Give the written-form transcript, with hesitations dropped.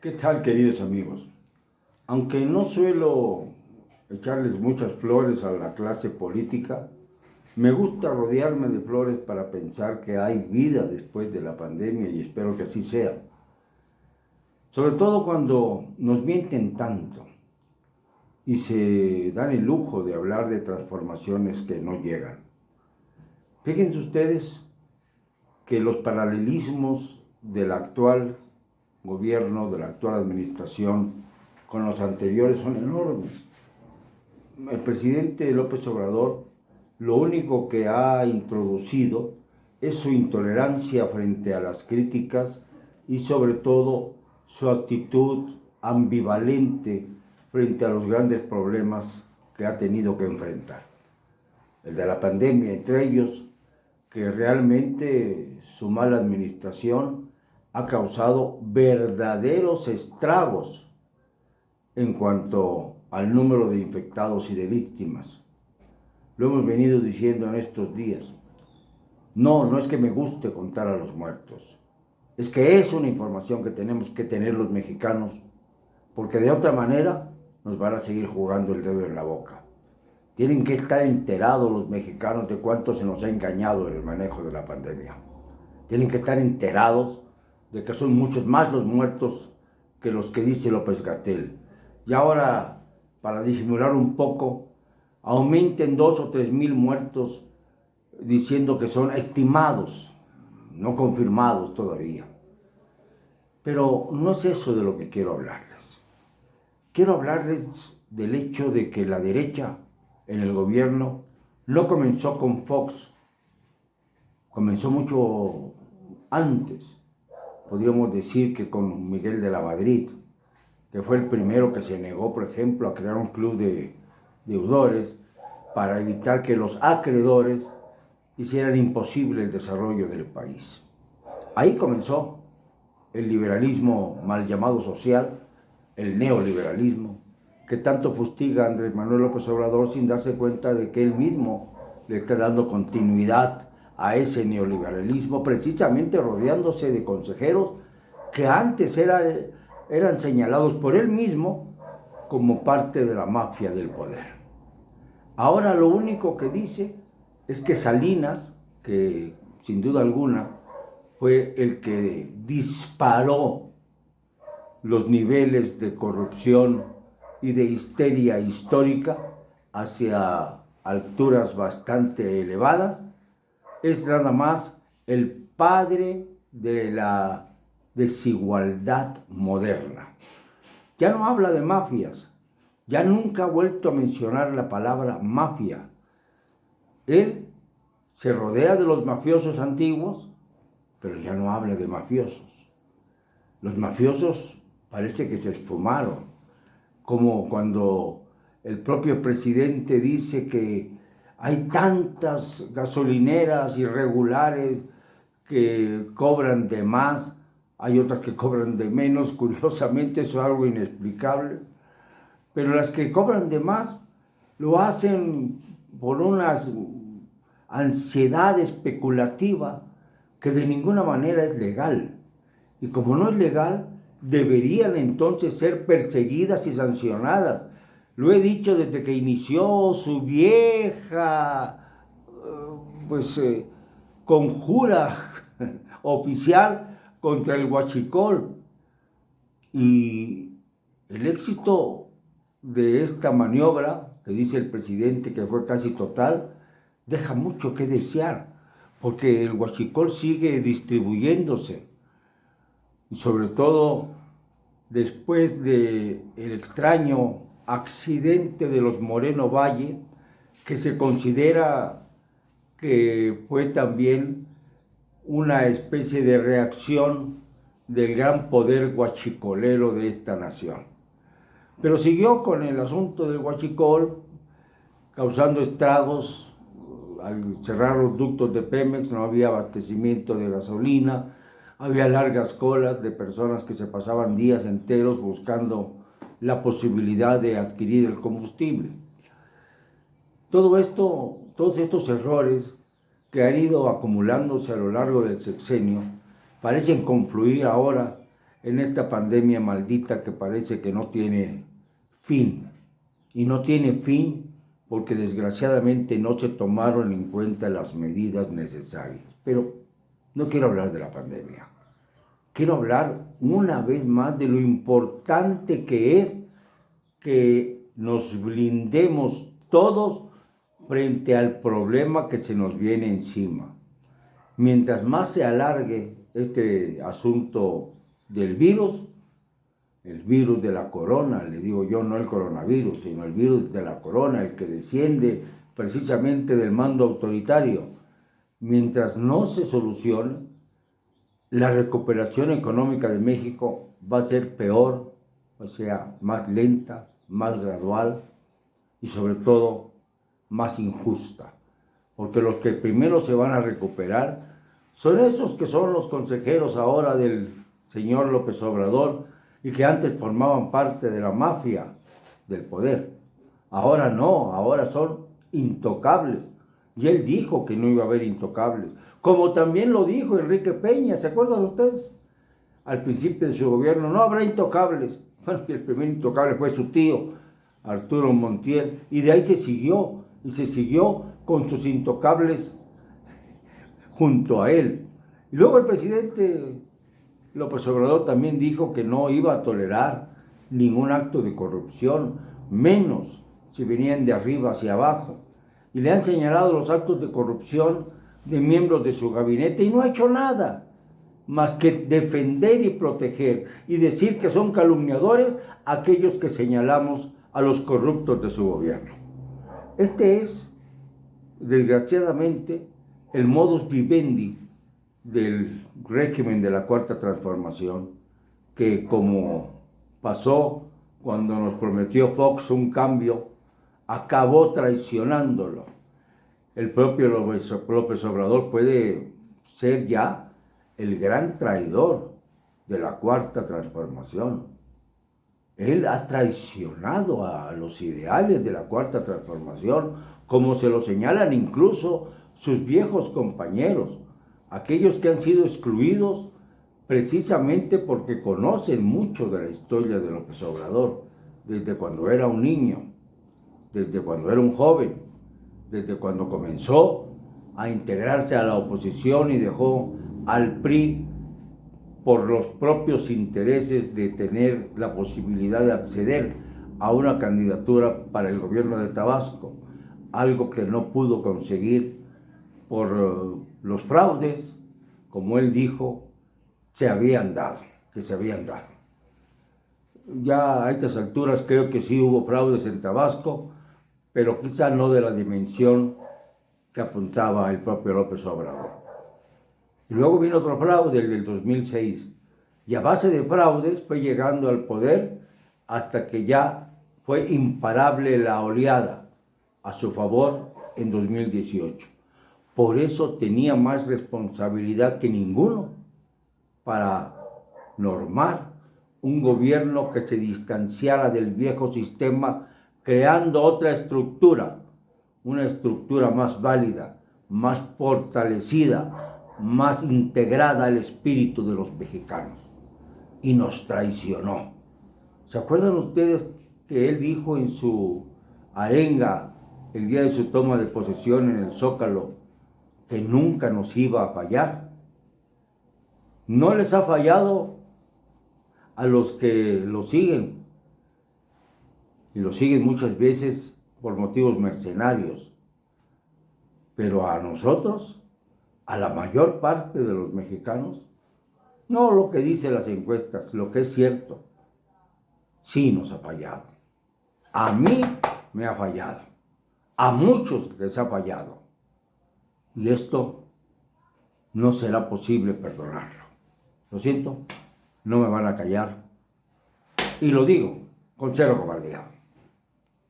¿Qué tal, queridos amigos? Aunque no suelo echarles muchas flores a la clase política, me gusta rodearme de flores para pensar que hay vida después de la pandemia y espero que así sea. Sobre todo cuando nos mienten tanto y se dan el lujo de hablar de transformaciones que no llegan. Fíjense ustedes que los paralelismos del actual gobierno, de la actual administración, con los anteriores son enormes. El presidente López Obrador lo único que ha introducido es su intolerancia frente a las críticas y sobre todo su actitud ambivalente frente a los grandes problemas que ha tenido que enfrentar. El de la pandemia, entre ellos, que realmente su mala administración ha causado verdaderos estragos en cuanto al número de infectados y de víctimas. Lo hemos venido diciendo en estos días. No es que me guste contar a los muertos. Es que es una información que tenemos que tener los mexicanos, porque de otra manera nos van a seguir jugando el dedo en la boca. Tienen que estar enterados los mexicanos de cuánto se nos ha engañado en el manejo de la pandemia. Tienen que estar enterados de que son muchos más los muertos que los que dice López-Gatell. Y ahora, para disimular un poco, aumenten 2 o 3 mil muertos diciendo que son estimados, no confirmados todavía. Pero no es eso de lo que quiero hablarles. Quiero hablarles del hecho de que la derecha en el gobierno no comenzó con Fox, comenzó mucho antes. Podríamos decir que con Miguel de la Madrid, que fue el primero que se negó, por ejemplo, a crear un club de deudores para evitar que los acreedores hicieran imposible el desarrollo del país. Ahí comenzó el liberalismo mal llamado social, el neoliberalismo, que tanto fustiga a Andrés Manuel López Obrador sin darse cuenta de que él mismo le está dando continuidad a ese neoliberalismo, precisamente rodeándose de consejeros que antes eran señalados por él mismo como parte de la mafia del poder. Ahora lo único que dice es que Salinas, que sin duda alguna fue el que disparó los niveles de corrupción y de histeria histórica hacia alturas bastante elevadas, es nada más el padre de la desigualdad moderna. Ya no habla de mafias, ya nunca ha vuelto a mencionar la palabra mafia. Él se rodea de los mafiosos antiguos, pero ya no habla de mafiosos. Los mafiosos parece que se esfumaron, como cuando el propio presidente dice que hay tantas gasolineras irregulares que cobran de más, hay otras que cobran de menos, curiosamente eso es algo inexplicable, pero las que cobran de más lo hacen por una ansiedad especulativa que de ninguna manera es legal. Y como no es legal, deberían entonces ser perseguidas y sancionadas. Lo he dicho desde que inició su vieja conjura oficial contra el huachicol. Y el éxito de esta maniobra, que dice el presidente que fue casi total, deja mucho que desear, porque el huachicol sigue distribuyéndose. Y sobre todo después del extraño accidente de los Moreno Valle, que se considera que fue también una especie de reacción del gran poder huachicolero de esta nación. Pero siguió con el asunto del huachicol, causando estragos. Al cerrar los ductos de Pemex no había abastecimiento de gasolina, había largas colas de personas que se pasaban días enteros buscando la posibilidad de adquirir el combustible. Todos estos errores que han ido acumulándose a lo largo del sexenio parecen confluir ahora en esta pandemia maldita que parece que no tiene fin. Y no tiene fin porque desgraciadamente no se tomaron en cuenta las medidas necesarias. Pero no quiero hablar de la pandemia. Quiero hablar una vez más de lo importante que es que nos blindemos todos frente al problema que se nos viene encima. Mientras más se alargue este asunto del virus, el virus de la corona, le digo yo, no el coronavirus, sino el virus de la corona, el que desciende precisamente del mando autoritario, mientras no se solucione, la recuperación económica de México va a ser peor, o sea, más lenta, más gradual y sobre todo más injusta. Porque los que primero se van a recuperar son esos que son los consejeros ahora del señor López Obrador y que antes formaban parte de la mafia del poder. Ahora no, ahora son intocables. Y él dijo que no iba a haber intocables. Como también lo dijo Enrique Peña, ¿se acuerdan ustedes? Al principio de su gobierno no habrá intocables. Bueno, el primer intocable fue su tío, Arturo Montiel, y de ahí se siguió, y se siguió con sus intocables junto a él. Y luego el presidente López Obrador también dijo que no iba a tolerar ningún acto de corrupción, menos si venían de arriba hacia abajo. Y le han señalado los actos de corrupción de miembros de su gabinete y no ha hecho nada más que defender y proteger y decir que son calumniadores aquellos que señalamos a los corruptos de su gobierno. Este es, desgraciadamente, el modus vivendi del régimen de la Cuarta Transformación, que como pasó cuando nos prometió Fox un cambio, acabó traicionándolo. El propio López Obrador puede ser ya el gran traidor de la Cuarta Transformación. Él ha traicionado a los ideales de la Cuarta Transformación, como se lo señalan incluso sus viejos compañeros, aquellos que han sido excluidos precisamente porque conocen mucho de la historia de López Obrador, desde cuando era un niño, desde cuando era un joven, desde cuando comenzó a integrarse a la oposición y dejó al PRI por los propios intereses de tener la posibilidad de acceder a una candidatura para el gobierno de Tabasco, algo que no pudo conseguir por los fraudes, como él dijo, que se habían dado. Ya a estas alturas creo que sí hubo fraudes en Tabasco, pero quizá no de la dimensión que apuntaba el propio López Obrador. Y luego vino otro fraude, el del 2006, y a base de fraudes fue llegando al poder hasta que ya fue imparable la oleada a su favor en 2018. Por eso tenía más responsabilidad que ninguno para normar un gobierno que se distanciara del viejo sistema, creando otra estructura, una estructura más válida, más fortalecida, más integrada al espíritu de los mexicanos. Y nos traicionó. ¿Se acuerdan ustedes que él dijo en su arenga el día de su toma de posesión en el Zócalo que nunca nos iba a fallar? No les ha fallado a los que lo siguen, y lo siguen muchas veces por motivos mercenarios, pero a nosotros, a la mayor parte de los mexicanos, no lo que dicen las encuestas, lo que es cierto, sí nos ha fallado. A mí me ha fallado, a muchos les ha fallado, y esto no será posible perdonarlo. Lo siento, no me van a callar, y lo digo con cero cobardía.